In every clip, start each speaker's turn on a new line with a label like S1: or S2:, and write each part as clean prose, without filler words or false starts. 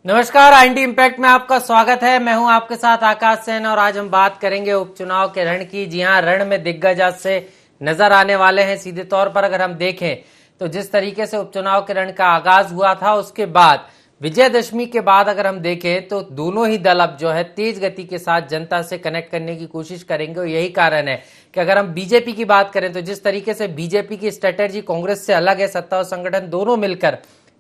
S1: नमस्कार, IND impact में आपका स्वागत है। मैं हूं आपके साथ आकाश सेन और आज हम बात करेंगे उपचुनाव के रण की। जी हां, रण में दिग्गज आज से नजर आने वाले हैं। सीधे तौर पर अगर हम देखें तो जिस तरीके से उपचुनाव के रण का आगाज हुआ था, उसके बाद विजयदशमी के बाद अगर हम देखें तो दोनों ही दल अब जो है तेज गति के साथ जनता से कनेक्ट करने की कोशिश करेंगे। और यही कारण है कि अगर हम बीजेपी की बात करें तो जिस तरीके से बीजेपी की स्ट्रेटेजी कांग्रेस से अलग है, सत्ता और संगठन दोनों मिलकर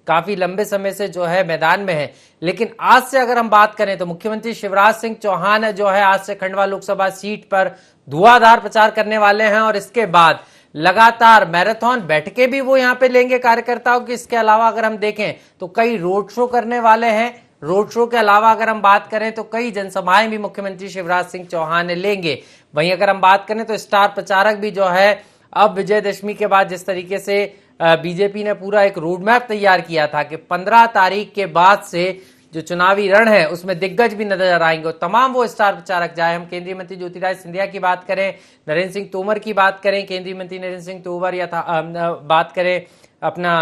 S1: काफी लंबे समय से जो है मैदान में है। लेकिन आज से अगर हम बात करें तो मुख्यमंत्री शिवराज सिंह चौहान जो है आज से खंडवा लोकसभा सीट पर धुआंधार प्रचार करने वाले हैं और इसके बाद लगातार मैराथन बैठकें भी वो यहां पे लेंगे कार्यकर्ताओं की। इसके अलावा अगर हम देखें तो कई रोड शो करने वाले हैं। रोड शो के अलावा अगर हम बात करें तो कई जनसभाएं भी मुख्यमंत्री शिवराज सिंह चौहान लेंगे। वहीं अगर हम बात करें तो स्टार प्रचारक भी जो है अब विजयदशमी के बाद जिस तरीके से बीजेपी ने पूरा एक रोड मैप तैयार किया था कि 15 तारीख के बाद से जो चुनावी रण है उसमें दिग्गज भी नजर आएंगे और तमाम वो स्टार प्रचारक, चाहे हम केंद्रीय मंत्री ज्योतिरादित्य सिंधिया की बात करें, नरेंद्र सिंह तोमर की बात करें, केंद्रीय मंत्री नरेंद्र सिंह तोमर या बात करें अपना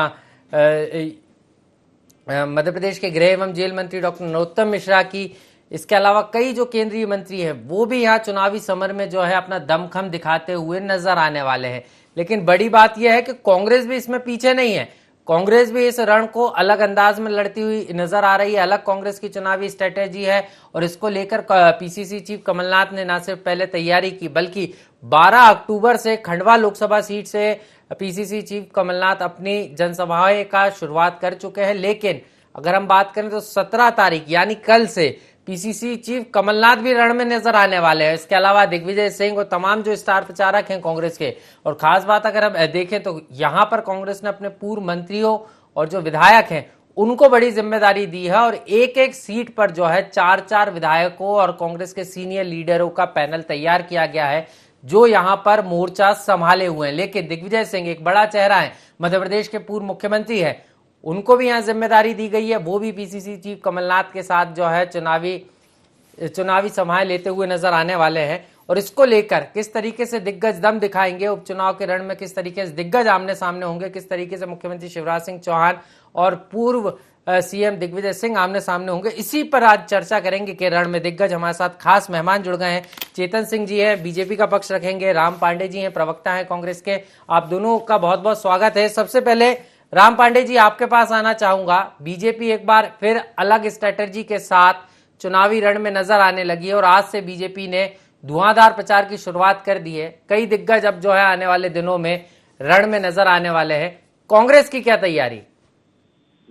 S1: मध्य प्रदेश के गृह एवं जेल मंत्री डॉक्टर नरोत्तम मिश्रा की। इसके अलावा कई जो केंद्रीय मंत्री हैं वो भी यहाँ चुनावी समर में जो है अपना दमखम दिखाते हुए नजर आने वाले हैं। लेकिन बड़ी बात यह है कि कांग्रेस भी इसमें पीछे नहीं है। कांग्रेस भी इस रण को अलग अंदाज में लड़ती हुई नजर आ रही है। अलग कांग्रेस की चुनावी स्ट्रेटेजी है और इसको लेकर पीसीसी चीफ कमलनाथ ने न सिर्फ पहले तैयारी की बल्कि 12 अक्टूबर से खंडवा लोकसभा सीट से पीसीसी चीफ कमलनाथ अपनी जनसभाएं का शुरुआत कर चुके हैं। लेकिन अगर हम बात करें तो 17 तारीख यानी कल से पीसीसी चीफ कमलनाथ भी रण में नजर आने वाले हैं। इसके अलावा दिग्विजय सिंह और तमाम जो स्टार प्रचारक हैं कांग्रेस के। और खास बात अगर हम देखें तो यहां पर कांग्रेस ने अपने पूर्व मंत्रियों और जो विधायक हैं उनको बड़ी जिम्मेदारी दी है और एक एक सीट पर जो है 4-4 विधायकों और कांग्रेस के सीनियर लीडरों का पैनल तैयार किया गया है जो यहां पर मोर्चा संभाले हुए हैं। लेकिन दिग्विजय सिंह एक बड़ा चेहरा है, मध्य प्रदेश के पूर्व मुख्यमंत्री है, उनको भी यहां जिम्मेदारी दी गई है। वो भी पीसीसी चीफ कमलनाथ के साथ जो है चुनावी सभाएं लेते हुए नजर आने वाले हैं। और इसको लेकर किस तरीके से दिग्गज दम दिखाएंगे उपचुनाव के रण में, किस तरीके से दिग्गज आमने सामने होंगे, किस तरीके से मुख्यमंत्री शिवराज सिंह चौहान और पूर्व सीएम दिग्विजय सिंह आमने सामने होंगे, इसी पर आज चर्चा करेंगे कि रण में दिग्गज। हमारे साथ खास मेहमान जुड़ गए हैं। चेतन सिंह जी है, बीजेपी का पक्ष रखेंगे, राम पांडे जी हैं, प्रवक्ता हैं कांग्रेस के। आप दोनों का बहुत बहुत स्वागत है। सबसे पहले राम पांडे जी आपके पास आना चाहूंगा। बीजेपी एक बार फिर अलग स्ट्रेटजी के साथ चुनावी रण में नजर आने लगी है और आज से बीजेपी ने धुआंधार प्रचार की शुरुआत कर दी है। कई दिग्गज अब जो है आने वाले दिनों में रण में नजर आने वाले हैं। कांग्रेस की क्या तैयारी?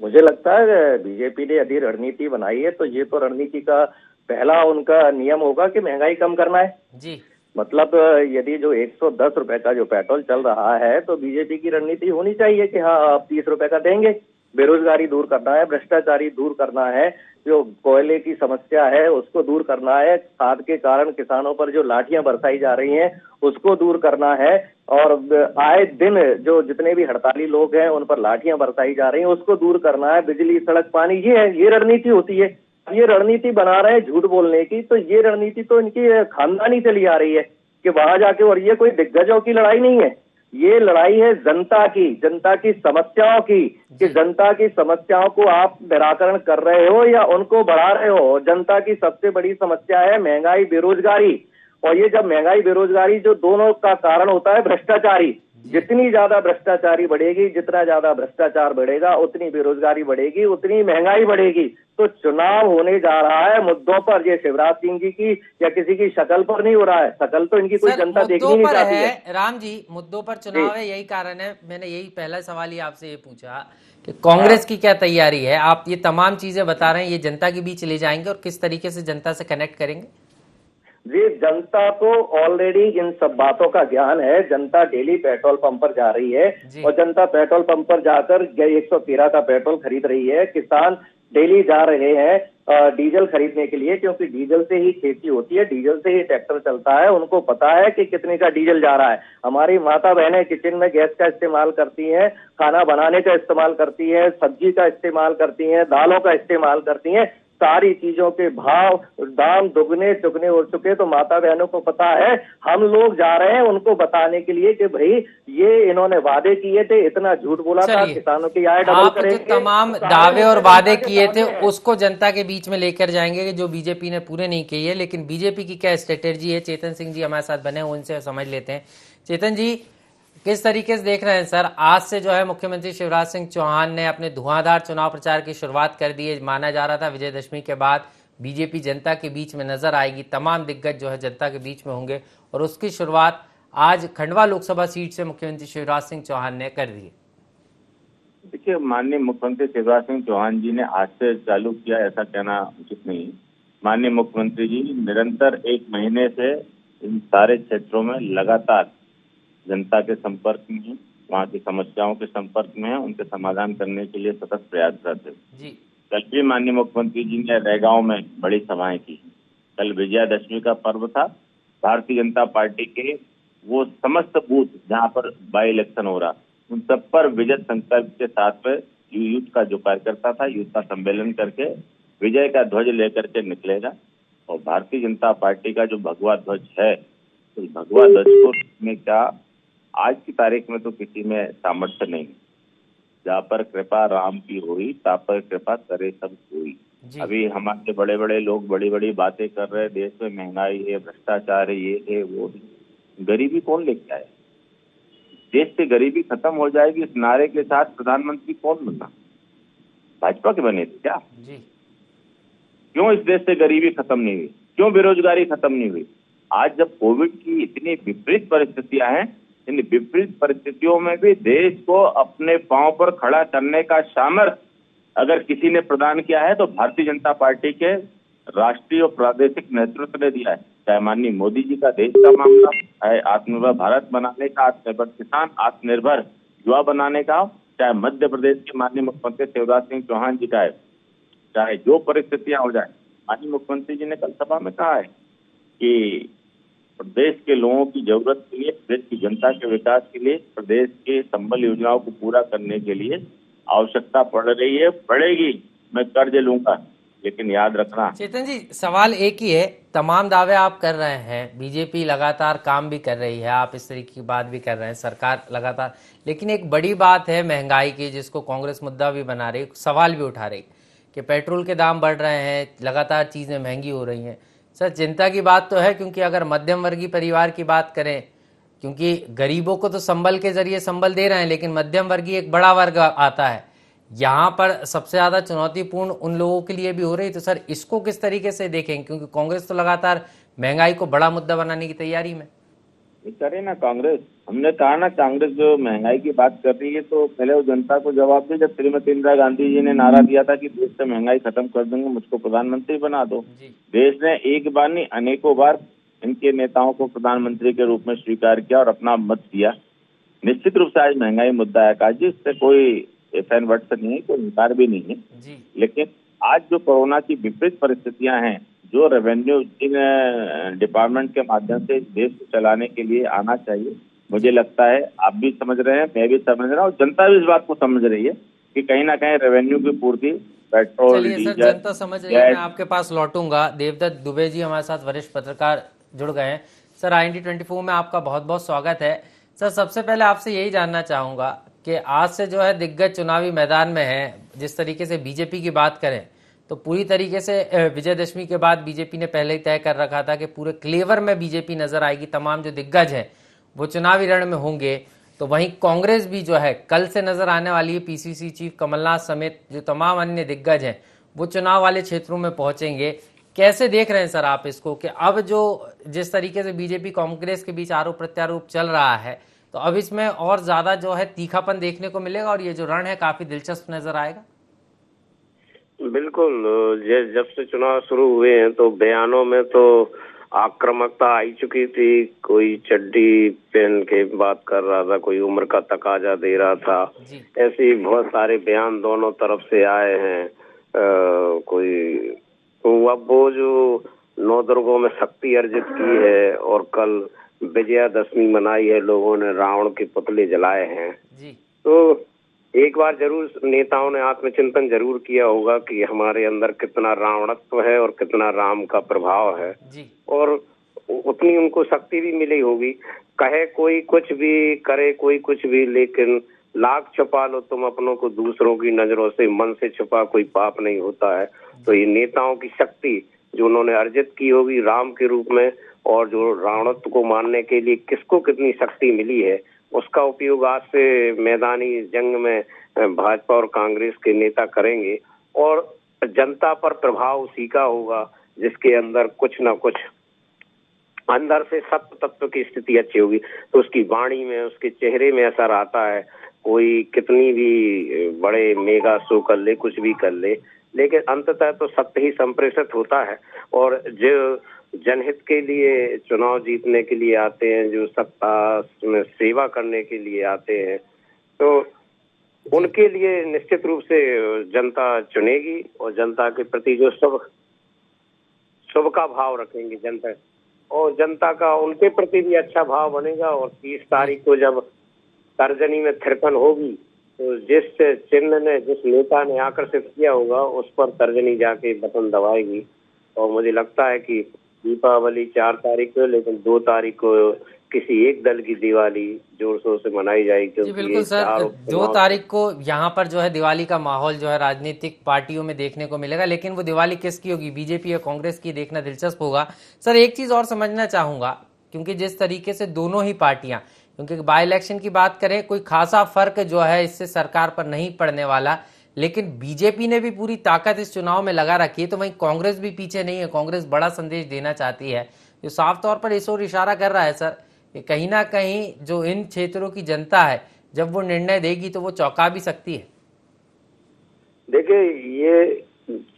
S2: मुझे लगता है बीजेपी ने यदि रणनीति बनाई है तो ये तो रणनीति का पहला उनका नियम होगा कि महंगाई कम करना है जी। मतलब यदि जो 110 रुपए का जो पेट्रोल चल रहा है तो बीजेपी की रणनीति होनी चाहिए कि हाँ आप 30 रुपए का देंगे। बेरोजगारी दूर करना है, भ्रष्टाचारी दूर करना है, जो कोयले की समस्या है उसको दूर करना है, खाद के कारण किसानों पर जो लाठियां बरसाई जा रही हैं उसको दूर करना है और आए दिन जो जितने भी हड़ताली लोग हैं उन पर लाठियां बरसाई जा रही हैं उसको दूर करना है। बिजली, सड़क, पानी, ये रणनीति होती है। ये रणनीति बना रहे हैं झूठ बोलने की, तो ये रणनीति तो इनकी खानदानी चली आ रही है कि वहां जाके। और ये कोई दिग्गजों की लड़ाई नहीं है, ये लड़ाई है जनता की समस्याओं की, कि जनता की समस्याओं को आप निराकरण कर रहे हो या उनको बढ़ा रहे हो। जनता की सबसे बड़ी समस्या है महंगाई, बेरोजगारी। और ये जब महंगाई बेरोजगारी जो दोनों का कारण होता है भ्रष्टाचारी, जितनी ज्यादा भ्रष्टाचारी बढ़ेगी, जितना ज्यादा भ्रष्टाचार बढ़ेगा उतनी बेरोजगारी बढ़ेगी, उतनी महंगाई बढ़ेगी। तो चुनाव होने जा रहा है मुद्दों पर। ये शिवराज सिंह जी की या किसी की शक्ल पर नहीं हो रहा है, शक्ल तो इनकी कोई जनता देखनी नहीं चाहती है।
S1: राम जी, मुद्दों पर चुनाव है, यही कारण है। मैंने यही पहला सवाल ही आपसे ये पूछा कि कांग्रेस की क्या तैयारी है। आप ये तमाम चीजें बता रहे हैं, ये जनता के बीच ले जाएंगे और किस तरीके से जनता से कनेक्ट करेंगे?
S2: जी, जनता को ऑलरेडी इन सब बातों का ज्ञान है। जनता डेली पेट्रोल पंप पर जा रही है और जनता पेट्रोल पंप पर जाकर 113 का पेट्रोल खरीद रही है। किसान डेली जा रहे हैं डीजल खरीदने के लिए, क्योंकि डीजल से ही खेती होती है, डीजल से ही ट्रैक्टर चलता है। उनको पता है कि कितने का डीजल जा रहा है। हमारी माता बहनें किचन में गैस का इस्तेमाल करती हैं, खाना बनाने का इस्तेमाल करती हैं, सब्जी का इस्तेमाल करती हैं, दालों का इस्तेमाल करती हैं। सारी चीजों के भाव दाम दुगने चुगने हो चुके। तो माता बहनों को पता है, हम लोग जा रहे हैं उनको बताने के लिए कि भाई ये इन्होंने वादे किए थे, इतना झूठ बोला था, किसानों की आय डबल करेंगे।
S1: जो तमाम दावे और वादे किए थे उसको जनता के बीच में लेकर जाएंगे जो बीजेपी ने पूरे नहीं किए है। लेकिन बीजेपी की क्या स्ट्रेटेजी है, चेतन सिंह जी हमारे साथ बने, उनसे समझ लेते हैं। चेतन जी, किस तरीके से देख रहे हैं सर, आज से जो है मुख्यमंत्री शिवराज सिंह चौहान ने अपने धुआंधार चुनाव प्रचार की शुरुआत कर दी है। माना जा रहा था विजयदशमी के बाद बीजेपी जनता के बीच में नजर आएगी, तमाम दिग्गज जो है जनता के बीच में होंगे, और उसकी शुरुआत आज खंडवा लोकसभा सीट से मुख्यमंत्री शिवराज सिंह चौहान ने कर दी।
S3: देखिए, माननीय मुख्यमंत्री शिवराज सिंह चौहान जी ने आज से चालू किया, ऐसा कहना उचित नहीं। माननीय मुख्यमंत्री जी निरंतर 1 महीने से इन सारे क्षेत्रों में लगातार जनता के संपर्क में हैं, वहाँ की समस्याओं के संपर्क में हैं, उनके समाधान करने के लिए सतत प्रयासरत है। कल भी माननीय मुख्यमंत्री जी ने रैगांव में बड़ी सभाएं की। कल विजयादशमी का पर्व था। भारतीय जनता पार्टी के वो समस्त बूथ जहाँ पर बाई इलेक्शन हो रहा, उन सब पर विजय संकल्प के साथ में यूथ का जो कार्यकर्ता था, यूथ का सम्मेलन करके विजय का ध्वज लेकर के निकलेगा। और भारतीय जनता पार्टी का जो भगवा ध्वज है, तो भगवा ध्वज को रोकने का आज की तारीख में तो किसी में सामर्थ्य नहीं। जहाँ पर कृपा राम की हुई, ता पर कृपा करे सब कोई। अभी हमारे बड़े बड़े लोग बड़ी बड़ी बातें कर रहे हैं, देश में महंगाई है, भ्रष्टाचार है, ये है वो है। गरीबी कौन लेके आए? देश से गरीबी खत्म हो जाएगी, इस नारे के साथ प्रधानमंत्री कौन बना? भाजपा के बने थे क्या? क्यों इस देश से गरीबी खत्म नहीं हुई? क्यों बेरोजगारी खत्म नहीं हुई? आज जब कोविड की इतनी विपरीत परिस्थितियां हैं, इन विपरीत परिस्थितियों में भी देश को अपने पांव पर खड़ा करने का सामर्थ्य अगर किसी ने प्रदान किया है तो भारतीय जनता पार्टी के राष्ट्रीय और प्रादेशिक नेतृत्व ने दिया है। चाहे माननीय मोदी जी का देश का मामला, चाहे आत्मनिर्भर भारत बनाने का, आत्मनिर्भर किसान, आत्मनिर्भर युवा बनाने का, चाहे मध्य प्रदेश के माननीय मुख्यमंत्री शिवराज सिंह चौहान जी का है, चाहे जो परिस्थितियां हो जाए। माननीय मुख्यमंत्री जी ने कल सभा में कहा है कि प्रदेश के लोगों की जरूरत के लिए, प्रदेश की जनता के विकास के लिए, प्रदेश के संबल योजनाओं को पूरा करने के लिए आवश्यकता पड़ रही है, पड़ेगी, मैं कर्ज लूंगा। लेकिन याद रखना
S1: चेतन जी, सवाल एक ही है, तमाम दावे आप कर रहे हैं, बीजेपी लगातार काम भी कर रही है, आप इस तरीके की बात भी कर रहे हैं, सरकार लगातार, लेकिन एक बड़ी बात है महंगाई की, जिसको कांग्रेस मुद्दा भी बना रही, सवाल भी उठा रही कि पेट्रोल के दाम बढ़ रहे हैं, लगातार चीजें महंगी हो रही हैं। सर, चिंता की बात तो है, क्योंकि अगर मध्यम वर्गीय परिवार की बात करें, क्योंकि गरीबों को तो संबल के जरिए संबल दे रहे हैं, लेकिन मध्यम वर्गीय एक बड़ा वर्ग आता है, यहाँ पर सबसे ज्यादा चुनौतीपूर्ण उन लोगों के लिए भी हो रही। तो सर, इसको किस तरीके से देखें, क्योंकि कांग्रेस तो लगातार महंगाई को बड़ा मुद्दा बनाने की तैयारी में
S3: करे ना कांग्रेस। हमने कहा ना, कांग्रेस जो महंगाई की बात कर रही है तो पहले वो जनता को जवाब दे। जब श्रीमती इंदिरा गांधी जी ने नारा दिया था कि देश से महंगाई खत्म कर देंगे, मुझको प्रधानमंत्री बना दो, देश ने एक बार नहीं अनेकों बार इनके नेताओं को प्रधानमंत्री के रूप में स्वीकार किया और अपना मत दिया। निश्चित रूप से आज महंगाई मुद्दा है आकाश जी, इससे कोई एफएन वर्ड से नहीं है, कोई इनकार भी नहीं है। लेकिन आज जो कोरोना की विपरीत परिस्थितियां हैं, जो रेवेन्यू इन डिपार्टमेंट के माध्यम से देश को चलाने के लिए आना चाहिए, मुझे लगता है आप भी समझ रहे हैं, मैं भी समझ रहा हूँ, जनता भी इस बात को समझ रही है कि कहीं ना कहीं रेवेन्यू की पूर्ति पेट्रोल, डीजल,
S1: जनता समझ रही है। मैं आपके पास लौटूंगा। देवदत्त दुबे जी हमारे साथ वरिष्ठ पत्रकार जुड़ गए हैं। सर, IND24 में आपका बहुत बहुत स्वागत है। सर, सबसे पहले आपसे यही जानना चाहूंगा कि आज से जो है दिग्गज चुनावी मैदान में है। जिस तरीके से बीजेपी की बात करें तो पूरी तरीके से विजयदशमी के बाद बीजेपी ने पहले ही तय कर रखा था कि पूरे क्लेवर में बीजेपी नजर आएगी, तमाम जो दिग्गज हैं वो चुनावी रण में होंगे। तो वहीं कांग्रेस भी जो है कल से नजर आने वाली है, PCC चीफ कमलनाथ समेत जो तमाम अन्य दिग्गज हैं वो चुनाव वाले क्षेत्रों में पहुंचेंगे। कैसे देख रहे हैं सर आप इसको कि अब जो जिस तरीके से बीजेपी कांग्रेस के बीच आरोप प्रत्यारोप चल रहा है, तो अब इसमें और ज्यादा जो है तीखापन देखने को मिलेगा और ये जो रण है काफी दिलचस्प नजर आएगा?
S4: बिल्कुल, जब से चुनाव शुरू हुए हैं तो बयानों में तो आक्रामकता आई चुकी थी। कोई चड्डी पहन के बात कर रहा था, कोई उम्र का तकाजा दे रहा था, ऐसे बहुत सारे बयान दोनों तरफ से आए हैं। कोई तो अब वो जो 9 दुर्गों में शक्ति अर्जित की है और कल विजयादशमी मनाई है, लोगों ने रावण के पुतले जलाए हैं, तो एक बार जरूर नेताओं ने आत्मचिंतन जरूर किया होगा कि हमारे अंदर कितना रावणत्व है और कितना राम का प्रभाव है
S1: जी।
S4: और उतनी उनको शक्ति भी मिली होगी। कहे कोई कुछ भी, करे कोई कुछ भी, लेकिन लाख छुपा लो तुम अपनों को दूसरों की नजरों से, मन से छुपा कोई पाप नहीं होता है। तो ये नेताओं की शक्ति जो उन्होंने अर्जित की होगी राम के रूप में, और जो रावणत्व को मारने के लिए किसको कितनी शक्ति मिली है, उसका उपयोग आज से मैदानी जंग में भाजपा और कांग्रेस के नेता करेंगे। और जनता पर प्रभाव उसी का होगा जिसके अंदर कुछ ना कुछ अंदर से सत्य तत्व की स्थिति अच्छी होगी, तो उसकी वाणी में, उसके चेहरे में असर आता है। कोई कितनी भी बड़े मेगा शो कर ले, कुछ भी कर ले, लेकिन अंततः तो सत्य ही संप्रेषित होता है। और जो जनहित के लिए चुनाव जीतने के लिए आते हैं, जो सत्ता में सेवा करने के लिए आते हैं, तो उनके लिए निश्चित रूप से जनता चुनेगी और जनता के प्रति जो शुभ का भाव रखेंगे जनता, और जनता का उनके प्रति भी अच्छा भाव बनेगा। और 30 तारीख को जब तर्जनी में थिरकन होगी, तो जिस चिन्ह ने, जिस नेता ने आकर्षित किया होगा, उस पर तर्जनी जाके बटन दबाएगी। और मुझे लगता है कि दीपावली 4 तारीख को, लेकिन 2 तारीख को किसी एक दल की दिवाली जोर शोर से मनाई जाएगी।
S1: जी बिल्कुल सर, 2 तारीख को यहाँ पर जो है दिवाली का माहौल जो है राजनीतिक पार्टियों में देखने को मिलेगा, लेकिन वो दिवाली किसकी होगी, बीजेपी या कांग्रेस की, देखना दिलचस्प होगा। सर एक चीज और समझना चाहूंगा, क्योंकि जिस तरीके से दोनों ही पार्टियां, क्योंकि बाई इलेक्शन की बात करें, कोई खासा फर्क जो है इससे सरकार पर नहीं पड़ने वाला, लेकिन बीजेपी ने भी पूरी ताकत इस चुनाव में लगा रखी है, तो वहीं कांग्रेस भी पीछे नहीं है। कांग्रेस बड़ा संदेश देना चाहती है, जो साफ तौर पर इस ओर इशारा कर रहा है सर कि कहीं ना कहीं जो इन क्षेत्रों की जनता है, जब वो निर्णय देगी तो वो चौंका भी सकती है।
S4: देखिए, ये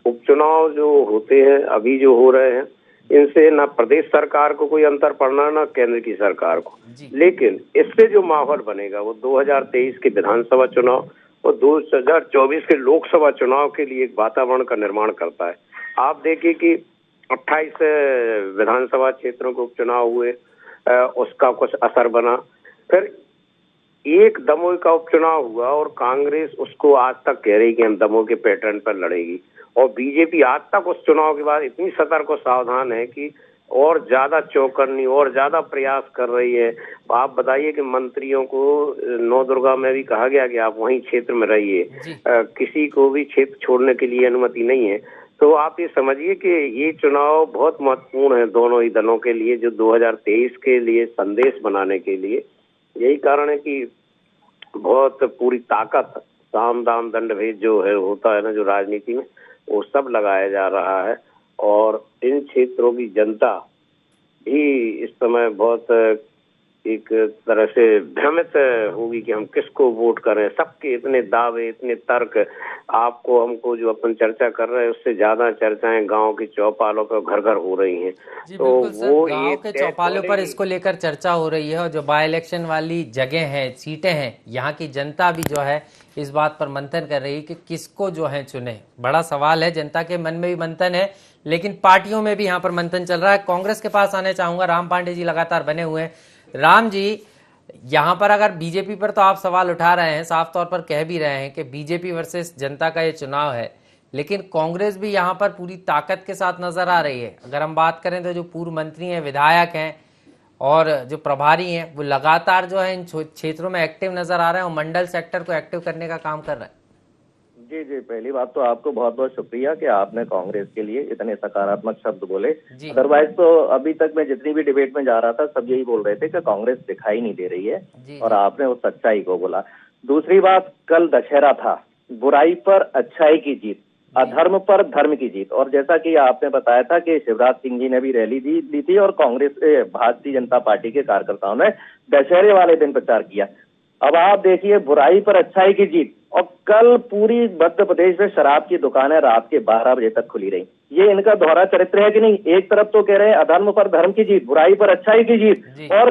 S4: उपचुनाव जो होते हैं, अभी जो हो रहे हैं, इनसे ना प्रदेश सरकार को कोई अंतर पड़ना, ना केंद्र की सरकार को, लेकिन इससे जो माहौल बनेगा वो 2023 के विधानसभा चुनाव और 2024 के लोकसभा चुनाव के लिए एक वातावरण का निर्माण करता है। आप देखिए कि 28 विधानसभा क्षेत्रों के उपचुनाव हुए, उसका कुछ असर बना। फिर एक दमोह का उपचुनाव हुआ और कांग्रेस उसको आज तक कह रही कि हम दमोह के पैटर्न पर लड़ेगी, और बीजेपी आज तक उस चुनाव के बाद इतनी सतर्क और सावधान है कि और ज्यादा चौकन्नी और ज्यादा प्रयास कर रही है। आप बताइए कि मंत्रियों को नवदुर्गा में भी कहा गया कि आप वहीं क्षेत्र में रहिए, किसी को भी क्षेत्र छोड़ने के लिए अनुमति नहीं है। तो आप ये समझिए कि ये चुनाव बहुत महत्वपूर्ण है दोनों ही दलों के लिए, जो 2023 के लिए संदेश बनाने के लिए। यही कारण है कि बहुत पूरी ताकत, साम दाम दंड भेद जो है होता है ना जो राजनीति में, वो सब लगाया जा रहा है। और इन क्षेत्रों की जनता भी इस समय बहुत एक तरह से भ्रमित होगी कि हम किसको वोट करें। सबके इतने दावे, इतने तर्क, आपको हमको जो अपन चर्चा कर रहे हैं उससे ज्यादा चर्चाएं गांव की चौपालों पर घर घर हो रही हैं।
S1: जी
S4: तो
S1: बिल्कुल सर,
S4: वो
S1: गांव के चौपालों पर इसको लेकर चर्चा हो रही है, और जो बाई इलेक्शन वाली जगह है, सीटें हैं, यहाँ की जनता भी जो है इस बात पर मंथन कर रही है कि किसको जो है चुने। बड़ा सवाल है, जनता के मन में भी मंथन है, लेकिन पार्टियों में भी यहाँ पर मंथन चल रहा है। कांग्रेस के पास आने चाहूंगा, राम पांडे जी लगातार बने हुए हैं। राम जी, यहाँ पर अगर बीजेपी पर तो आप सवाल उठा रहे हैं, साफ तौर पर कह भी रहे हैं कि बीजेपी वर्सेस जनता का ये चुनाव है, लेकिन कांग्रेस भी यहाँ पर पूरी ताकत के साथ नजर आ रही है। अगर हम बात करें तो जो पूर्व मंत्री हैं, विधायक हैं और जो प्रभारी हैं, वो लगातार जो है इन क्षेत्रों में एक्टिव नजर आ रहे हैं और मंडल सेक्टर को एक्टिव करने का काम कर रहे हैं।
S2: जी जी, पहली बात तो आपको बहुत बहुत शुक्रिया कि आपने कांग्रेस के लिए इतने सकारात्मक शब्द बोले। अदरवाइज तो अभी तक मैं जितनी भी डिबेट में जा रहा था सब यही बोल रहे थे कि कांग्रेस दिखाई नहीं दे रही है, और आपने उस सच्चाई को बोला। दूसरी बात, कल दशहरा था, बुराई पर अच्छाई की जीत, अधर्म पर धर्म की जीत। और जैसा कि आपने बताया था कि शिवराज सिंह जी ने भी रैली दी थी और कांग्रेस भारतीय जनता पार्टी के कार्यकर्ताओं ने दशहरे वाले दिन प्रचार किया। अब आप देखिए, बुराई पर अच्छाई की जीत। और कल पूरी मध्य प्रदेश में शराब की दुकानें रात के 12 बजे तक खुली रही। ये इनका दोहरा चरित्र है कि नहीं? एक तरफ तो कह रहे हैं अधर्म पर धर्म की जीत, बुराई पर अच्छाई की जीत, और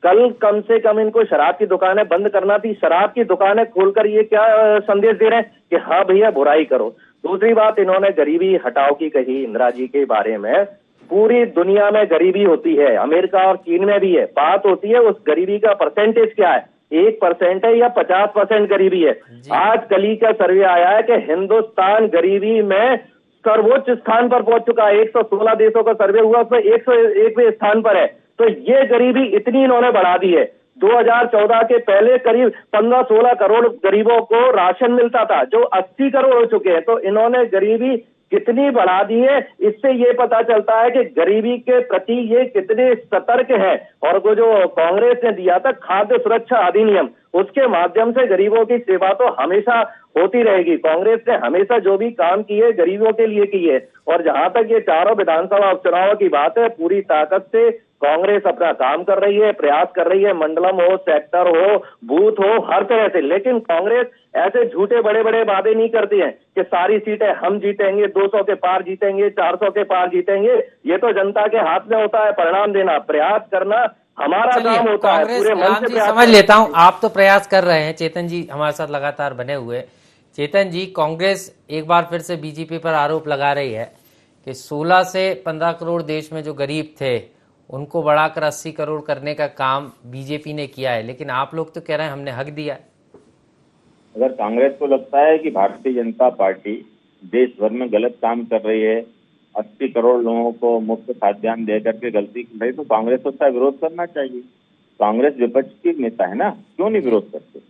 S2: कल कम से कम इनको शराब की दुकानें बंद करना थी। शराब की दुकानें खोलकर ये क्या संदेश दे रहे हैं कि हाँ भैया बुराई करो। दूसरी बात, इन्होंने गरीबी हटाओ की कही इंदिरा जी के बारे में। पूरी दुनिया में गरीबी होती है, अमेरिका और चीन में भी है। बात होती है उस गरीबी का परसेंटेज क्या है। 1% है या 50% गरीबी है। आज कल का सर्वे आया है कि हिंदुस्तान गरीबी में सर्वोच्च स्थान पर पहुंच चुका है। 116 देशों का सर्वे हुआ, उसमें 101वें स्थान पर है। तो ये गरीबी इतनी इन्होंने बढ़ा दी है। 2014 के पहले करीब 15-16 करोड़ गरीबों को राशन मिलता था, जो 80 करोड़ हो चुके हैं। तो इन्होंने गरीबी कितनी बढ़ा दी है, इससे ये पता चलता है कि गरीबी के प्रति ये कितने सतर्क है। और वो जो कांग्रेस ने दिया था खाद्य सुरक्षा अधिनियम, उसके माध्यम से गरीबों की सेवा तो हमेशा होती रहेगी। कांग्रेस ने हमेशा जो भी काम किए गरीबों के लिए किए। और जहां तक ये चारों विधानसभा उपचुनावों की बात है, पूरी ताकत से कांग्रेस अपना काम कर रही है, प्रयास कर रही है, मंडलम हो, सेक्टर हो, बूथ हो, हर तरह से। लेकिन कांग्रेस ऐसे झूठे बड़े बड़े वादे नहीं करती है कि सारी सीटें हम जीतेंगे, 200 के पार जीतेंगे, 400 के पार जीतेंगे। ये तो जनता के हाथ में होता है परिणाम देना, प्रयास करना हमारा काम होता है। पूरे मन से प्रयास
S1: समझ लेता हूं, आप तो प्रयास कर रहे हैं। चेतन जी हमारे साथ लगातार बने हुए। चेतन जी, कांग्रेस एक बार फिर से बीजेपी पर आरोप लगा रही है कि 16 से 15 करोड़ देश में जो गरीब थे उनको बढ़ाकर 80 करोड़ करने का काम बीजेपी ने किया है, लेकिन आप लोग तो कह रहे हैं हमने हक दिया है।
S3: अगर कांग्रेस को लगता है कि भारतीय जनता पार्टी देश भर में गलत काम कर रही है, 80 करोड़ लोगों को मुफ्त खाद्यान्न दे करके गलती कर रही, तो कांग्रेस को उसका विरोध करना चाहिए। कांग्रेस विपक्ष की नेता है ना, क्यों नहीं विरोध करते?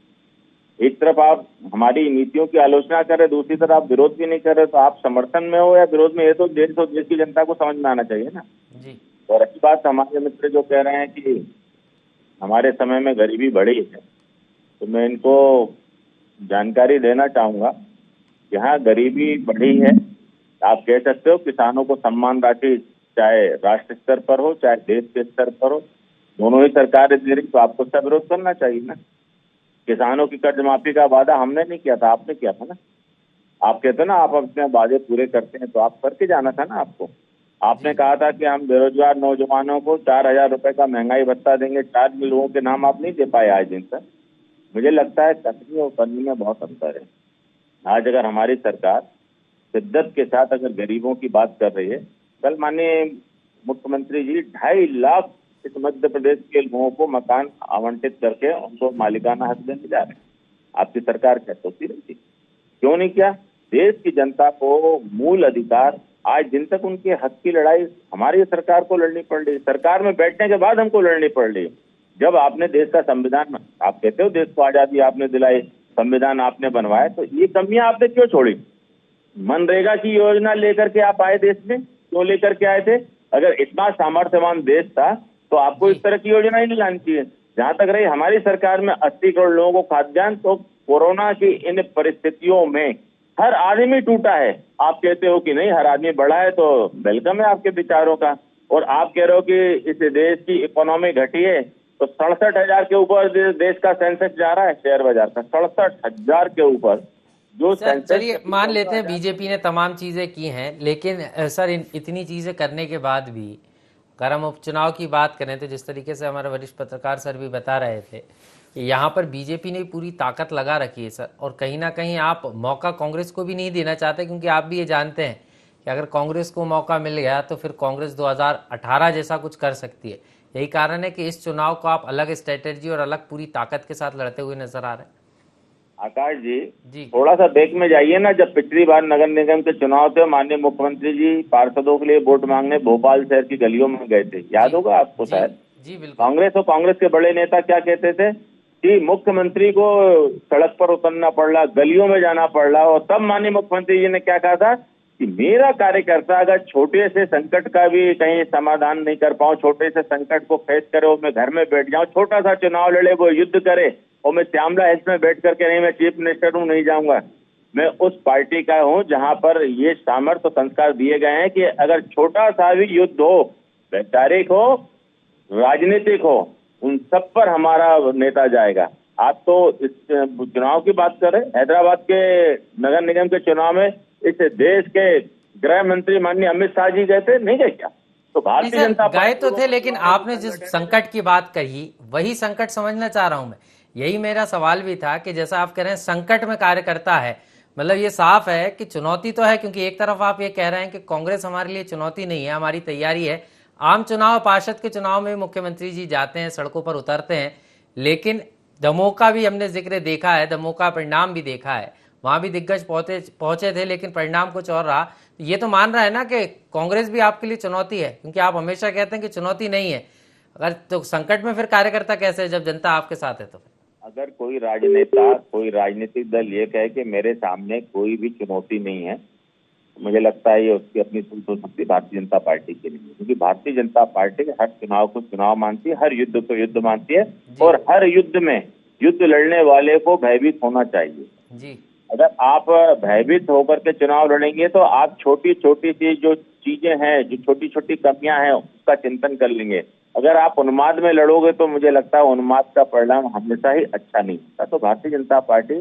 S3: एक तरफ आप हमारी नीतियों की आलोचना कर रहे, दूसरी तरफ आप विरोध भी नहीं कर रहे, तो आप समर्थन में हो या विरोध में? ये तो देश की जनता को समझ में आना चाहिए ना
S1: जी।
S3: और अच्छी बात, हमारे मित्र जो कह रहे हैं कि हमारे समय में गरीबी बढ़ी है, तो मैं इनको जानकारी देना चाहूंगा। यहाँ गरीबी बढ़ी है, आप कह सकते हो किसानों को सम्मान राशि चाहे राष्ट्र स्तर पर हो चाहे देश के स्तर पर हो, दोनों ही सरकारें दे रही, तो आपको उसका विरोध करना चाहिए ना। किसानों की कर्ज माफी का वादा हमने नहीं किया था, आपने किया था ना। आप कहते ना आप अपने वादे पूरे करते हैं, तो आप करके जाना था ना आपको। आपने कहा था कि हम बेरोजगार नौजवानों को 4000 रुपए का महंगाई भत्ता देंगे, 4 लोगों के नाम आप नहीं दे पाए आज दिन तक। मुझे लगता है करनी और करनी में बहुत अंतर है। आज अगर हमारी सरकार शिद्दत के साथ अगर गरीबों की बात कर रही है, कल माननीय मुख्यमंत्री जी 2.5 लाख इस मध्य प्रदेश के लोगों को मकान आवंटित करके उनको मालिकाना हक देने जा रहे हैं। आपकी सरकार क्या सोचती रहती, क्यों नहीं किया? देश की जनता को मूल अधिकार, आज दिन तक उनके हक की लड़ाई हमारी सरकार को लड़नी पड़ रही। सरकार में बैठने के बाद हमको लड़नी पड़ रही। जब आपने देश का संविधान, आप कहते हो देश को आजादी आपने दिलाई, संविधान आपने बनवाया, तो ये कमियां आपने क्यों छोड़ी? मनरेगा की योजना लेकर के आप आए देश में, क्यों लेकर के आए थे? अगर इतना सामर्थ्यवान देश था तो आपको इस तरह की योजना ही नहीं लानी चाहिए। जहां तक रही हमारी सरकार में 80 करोड़ लोगों को खाद्यान्न, तो कोरोना की इन परिस्थितियों में हर आदमी टूटा है। आप कहते हो कि नहीं हर आदमी बढ़ा है, तो वेलकम है आपके विचारों का। और आप कह रहे हो कि इस देश की इकोनॉमी घटी है, तो 67,000 के ऊपर देश का सेंसेक्स जा रहा है शेयर बाजार का, 67,000 के ऊपर जो सेंसेक्स।
S1: चलिए मान लेते हैं बीजेपी ने तमाम चीजें की हैं, लेकिन सर इतनी चीजें करने के बाद भी अगर हम उपचुनाव की बात करें तो जिस तरीके से हमारे वरिष्ठ पत्रकार सर भी बता रहे थे कि यहाँ पर बीजेपी ने पूरी ताकत लगा रखी है सर, और कहीं ना कहीं आप मौका कांग्रेस को भी नहीं देना चाहते, क्योंकि आप भी ये जानते हैं कि अगर कांग्रेस को मौका मिल गया तो फिर कांग्रेस 2018 जैसा कुछ कर सकती है। यही कारण है कि इस चुनाव को आप अलग स्ट्रेटेजी और अलग पूरी ताकत के साथ लड़ते हुए नजर आ रहे हैं।
S3: आकाश जी थोड़ा सा बैक में जाइए ना। जब पिछली बार नगर निगम के चुनाव थे, माननीय मुख्यमंत्री जी पार्षदों के लिए वोट मांगने भोपाल शहर की गलियों में गए थे, याद होगा आपको शायद।
S1: जी बिल्कुल।
S3: कांग्रेस और कांग्रेस के बड़े नेता क्या कहते थे कि मुख्यमंत्री को सड़क पर उतरना पड़ रहा, गलियों में जाना पड़ रहा, और तब माननीय मुख्यमंत्री जी ने क्या कहा था कि मेरा कार्यकर्ता अगर छोटे से संकट का भी कहीं समाधान नहीं कर पाऊं, छोटे से संकट को फेस करे और मैं घर में बैठ जाऊं, छोटा सा चुनाव लड़े, वो युद्ध करे, और मैं श्यामला हिल्स में बैठ करके नहीं मैं चीफ मिनिस्टर हूं, नहीं जाऊंगा। मैं उस पार्टी का हूं जहां पर ये सामर्थ्य संस्कार दिए गए हैं कि अगर छोटा सा भी युद्ध हो, वैचारिक हो, राजनीतिक हो, उन सब पर हमारा नेता जाएगा। आप तो इस चुनाव की बात कर रहे, हैदराबाद के नगर निगम के चुनाव में इस देश के गृह मंत्री माननीय अमित शाह जी गए थे, नहीं गए क्या? तो भारतीय जनता
S1: गए तो थे, लेकिन आपने जिस संकट की बात कही वही संकट समझना चाह रहा हूं मैं। यही मेरा सवाल भी था कि जैसा आप कह रहे हैं संकट में कार्यकर्ता है, मतलब ये साफ है कि चुनौती तो है, क्योंकि एक तरफ आप ये कह रहे हैं कि कांग्रेस हमारे लिए चुनौती नहीं है, हमारी तैयारी है। आम चुनाव, पार्षद के चुनाव में मुख्यमंत्री जी जाते हैं, सड़कों पर उतरते हैं, लेकिन दमोह का भी हमने जिक्र देखा है, दमोह का परिणाम भी देखा है, वहां भी दिग्गज पहुंचे थे लेकिन परिणाम कुछ और रहा। ये तो मान रहा है ना कि कांग्रेस भी आपके लिए चुनौती है, क्योंकि आप हमेशा कहते हैं कि चुनौती नहीं है। अगर तो संकट में फिर कार्यकर्ता कैसे है जब जनता आपके साथ है? तो
S3: अगर कोई राजनेता, कोई राजनीतिक दल ये कहे कि मेरे सामने कोई भी चुनौती नहीं है, मुझे लगता है ये उसकी अपनी सोच हो सकती है, भारतीय जनता पार्टी के लिए। क्योंकि भारतीय जनता पार्टी हर चुनाव को चुनाव मानती है, हर युद्ध को युद्ध मानती है, और हर युद्ध में युद्ध लड़ने वाले को भयभीत होना चाहिए जी। अगर आप भयभीत होकर के चुनाव लड़ेंगे तो आप छोटी छोटी सी जो चीजें हैं, जो छोटी छोटी कमियां हैं, उसका चिंतन कर लेंगे। अगर आप उन्माद में लड़ोगे तो मुझे लगता है उन्माद का परिणाम हमेशा ही अच्छा नहीं होता। तो भारतीय जनता पार्टी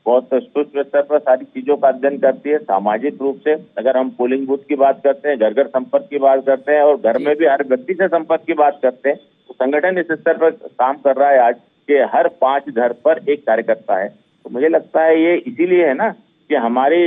S3: बहुत सूक्ष्म स्तर पर सारी चीजों का अध्ययन करती है। सामाजिक रूप से अगर हम पोलिंग बूथ की बात करते हैं, घर घर संपर्क की बात करते हैं, और घर में भी हर व्यक्ति से संपर्क की बात करते हैं, तो संगठन इस स्तर पर काम कर रहा है आज कि हर 5 घर पर एक कार्यकर्ता है। तो मुझे लगता है ये इसीलिए है ना कि हमारी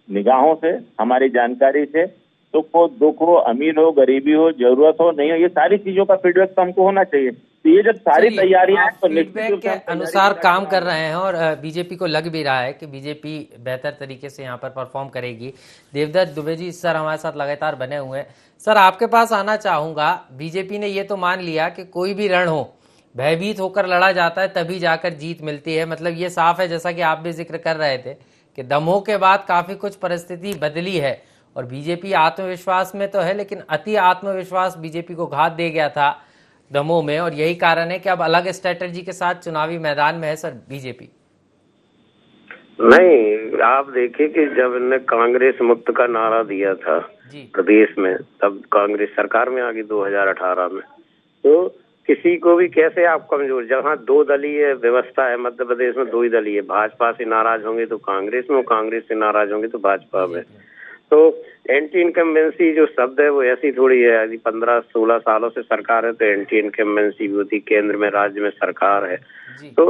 S3: निगाहों से, हमारी जानकारी से सुख हो, दुख हो, अमीर हो, गरीबी हो, जरूरत हो, नहीं हो, ये सारी चीजों का फीडबैक तो हमको होना चाहिए। तो ये जब सारी तैयारियां हैं तो
S1: फीडबैक के अनुसार काम कर रहे हैं, और बीजेपी को लग भी रहा है कि बीजेपी बेहतर तरीके से यहाँ पर परफॉर्म करेगी। देवदत्त दुबे जी सर हमारे साथ लगातार बने हुए हैं। सर आपके पास आना चाहूंगा। बीजेपी ने ये तो मान लिया कि कोई भी रण हो, भयभीत होकर लड़ा जाता है तभी जाकर जीत मिलती है। मतलब ये साफ है, जैसा कि आप भी जिक्र कर रहे थे कि दमोह के बाद काफी कुछ परिस्थिति बदली है, और बीजेपी आत्मविश्वास में तो है, लेकिन अति आत्मविश्वास बीजेपी को घात दे गया था दमोह में, और यही कारण है कि अब अलग स्ट्रेटेजी के साथ चुनावी मैदान में है सर बीजेपी।
S4: नहीं, आप देखिए कि जब इन्होंने कांग्रेस मुक्त का नारा दिया था प्रदेश में, तब कांग्रेस सरकार में आ गई 2018 में। तो किसी को भी कैसे आप कमजोर, जहाँ 2 दलीय व्यवस्था है मध्य प्रदेश में, 2 ही दलीय, भाजपा से नाराज होंगे तो कांग्रेस में, कांग्रेस से नाराज होंगे तो भाजपा में। तो एंटी इनकम्बेंसी जो शब्द है वो ऐसी थोड़ी है। यदि 15-16 सालों से सरकार है तो एंटी इनकम्बेंसी भी होती, केंद्र में राज्य में सरकार है। तो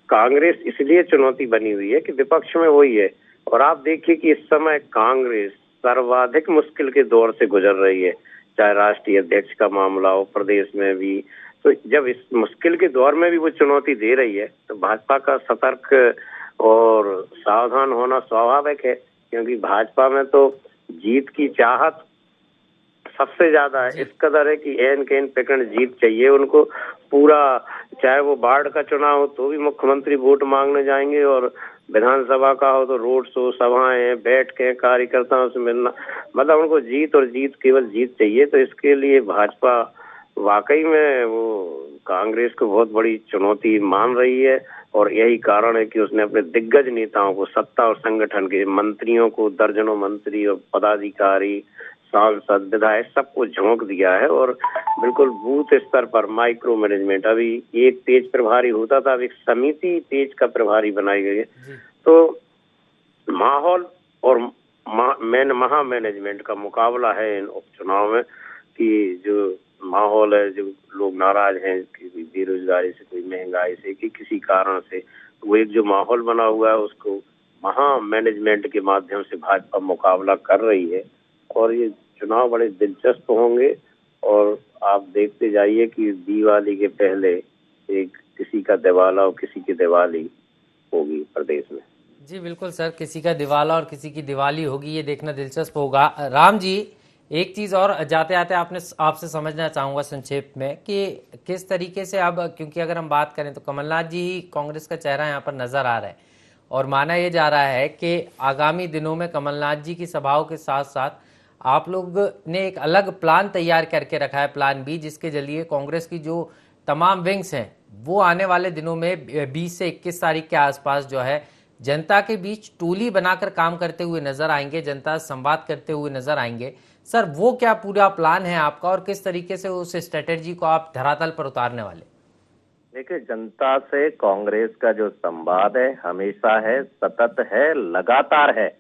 S4: कांग्रेस इसलिए चुनौती बनी हुई है कि विपक्ष में वही है। और आप देखिए कि इस समय कांग्रेस सर्वाधिक मुश्किल के दौर से गुजर रही है, चाहे राष्ट्रीय अध्यक्ष का मामला हो, प्रदेश में भी। तो जब इस मुश्किल के दौर में भी वो चुनौती दे रही है तो भाजपा का सतर्क और सावधान होना स्वाभाविक है, क्योंकि भाजपा में तो जीत की चाहत सबसे ज्यादा है। इस कदर है कि एन के एन प्रकरण जीत चाहिए उनको पूरा। चाहे वो वार्ड का चुनाव हो तो भी मुख्यमंत्री वोट मांगने जाएंगे, और विधानसभा का हो तो रोड शो, सभाएं, बैठ के कार्यकर्ताओं से मिलना, मतलब उनको जीत और जीत, केवल जीत चाहिए। तो इसके लिए भाजपा वाकई में वो कांग्रेस को बहुत बड़ी चुनौती मान रही है, और यही कारण है कि उसने अपने दिग्गज नेताओं को, सत्ता और संगठन के मंत्रियों को, दर्जनों मंत्री और पदाधिकारी, सांसद, विधायक, सबको झोंक दिया है। और बिल्कुल बूथ स्तर पर माइक्रो मैनेजमेंट, अभी एक तेज प्रभारी होता था, अब एक समिति तेज का प्रभारी बनाई गई है। तो माहौल और महा मैनेजमेंट का मुकाबला है इन उपचुनाव में, कि जो माहौल है, जो लोग नाराज हैं किसी बेरोजगारी से, कोई महंगाई से, कि किसी कारण से, वो एक जो माहौल बना हुआ है उसको महा मैनेजमेंट के माध्यम से भाजपा मुकाबला कर रही है। और ये चुनाव बड़े दिलचस्प होंगे, और आप देखते जाइए कि दिवाली के पहले एक किसी का दिवाला और किसी की दिवाली होगी प्रदेश में।
S1: जी बिल्कुल सर, किसी का दिवाला और किसी की दिवाली होगी, ये देखना दिलचस्प होगा। राम जी, एक चीज़ और जाते आते आपसे समझना चाहूँगा संक्षेप में कि किस तरीके से अब, क्योंकि अगर हम बात करें तो कमलनाथ जी ही कांग्रेस का चेहरा यहाँ पर नज़र आ रहा है, और माना यह जा रहा है कि आगामी दिनों में कमलनाथ जी की सभाओं के साथ साथ आप लोग ने एक अलग प्लान तैयार करके रखा है, प्लान बी, जिसके जरिए कांग्रेस की जो तमाम विंग्स हैं वो आने वाले दिनों में 20 से 21 तारीख के आसपास जो है जनता के बीच टोली बनाकर काम करते हुए नजर आएंगे, जनता से संवाद करते हुए नजर आएंगे। सर वो क्या पूरा प्लान है आपका, और किस तरीके से उस स्ट्रेटेजी को आप धरातल पर उतारने वाले?
S2: देखिए, जनता से कांग्रेस का जो संवाद है हमेशा है, सतत है, लगातार है।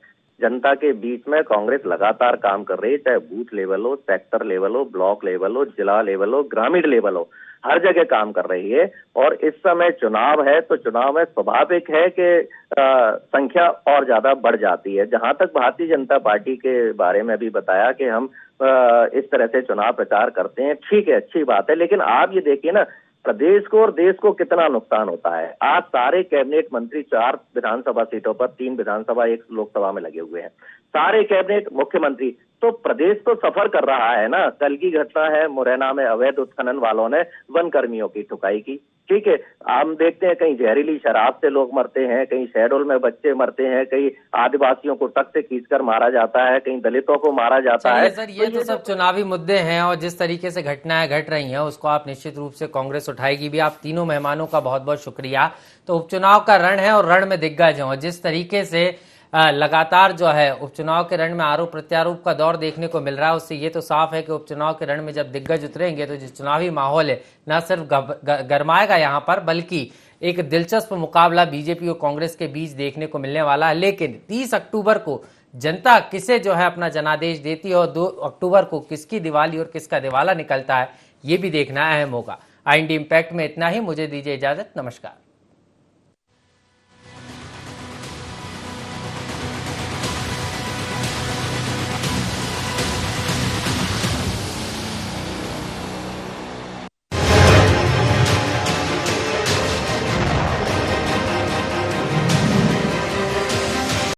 S2: जनता के बीच में कांग्रेस लगातार काम कर रही है, चाहे बूथ लेवल हो, सेक्टर लेवल हो, ब्लॉक लेवल हो, जिला लेवल हो, ग्रामीण लेवल हो, हर जगह काम कर रही है। और इस समय चुनाव है तो चुनाव में स्वाभाविक है कि संख्या और ज्यादा बढ़ जाती है। जहां तक भारतीय जनता पार्टी के बारे में भी बताया कि हम इस तरह से चुनाव प्रचार करते हैं, ठीक है, अच्छी बात है, लेकिन आप ये देखिए ना प्रदेश को और देश को कितना नुकसान होता है। आज सारे कैबिनेट मंत्री 4 विधानसभा सीटों पर, 3 विधानसभा 1 लोकसभा में लगे हुए हैं, सारे कैबिनेट मुख्यमंत्री, तो प्रदेश तो सफर कर रहा है ना। कल की घटना है, मुरैना में अवैध उत्खनन वालों ने वन कर्मियों की ठुकाई की, ठीक है। हम देखते हैं कहीं जहरीली शराब से लोग मरते हैं, कहीं शहडोल में बच्चे मरते हैं, कहीं आदिवासियों को ट्रक से खींचकर मारा जाता है, कहीं दलितों को मारा जाता है।
S1: सर, ये तो सब चुनावी मुद्दे हैं और जिस तरीके से घटनाएं घट रही हैं उसको आप निश्चित रूप से कांग्रेस उठाएगी भी। आप तीनों मेहमानों का बहुत बहुत शुक्रिया। तो उपचुनाव का रण है और रण में दिग्गज हैं, और जिस तरीके से लगातार जो है उपचुनाव के रण में आरोप प्रत्यारोप का दौर देखने को मिल रहा है, उससे ये तो साफ है कि उपचुनाव के रण में जब दिग्गज उतरेंगे तो जो चुनावी माहौल है न सिर्फ गरमाएगा यहाँ पर, बल्कि एक दिलचस्प मुकाबला बीजेपी और कांग्रेस के बीच देखने को मिलने वाला है। लेकिन 30 अक्टूबर को जनता किसे जो है अपना जनादेश देती है और 2 अक्टूबर को किसकी दिवाली और किसका दिवाला निकलता है, ये भी देखना अहम होगा। IND इम्पैक्ट में इतना ही, मुझे दीजिए इजाजत, नमस्कार।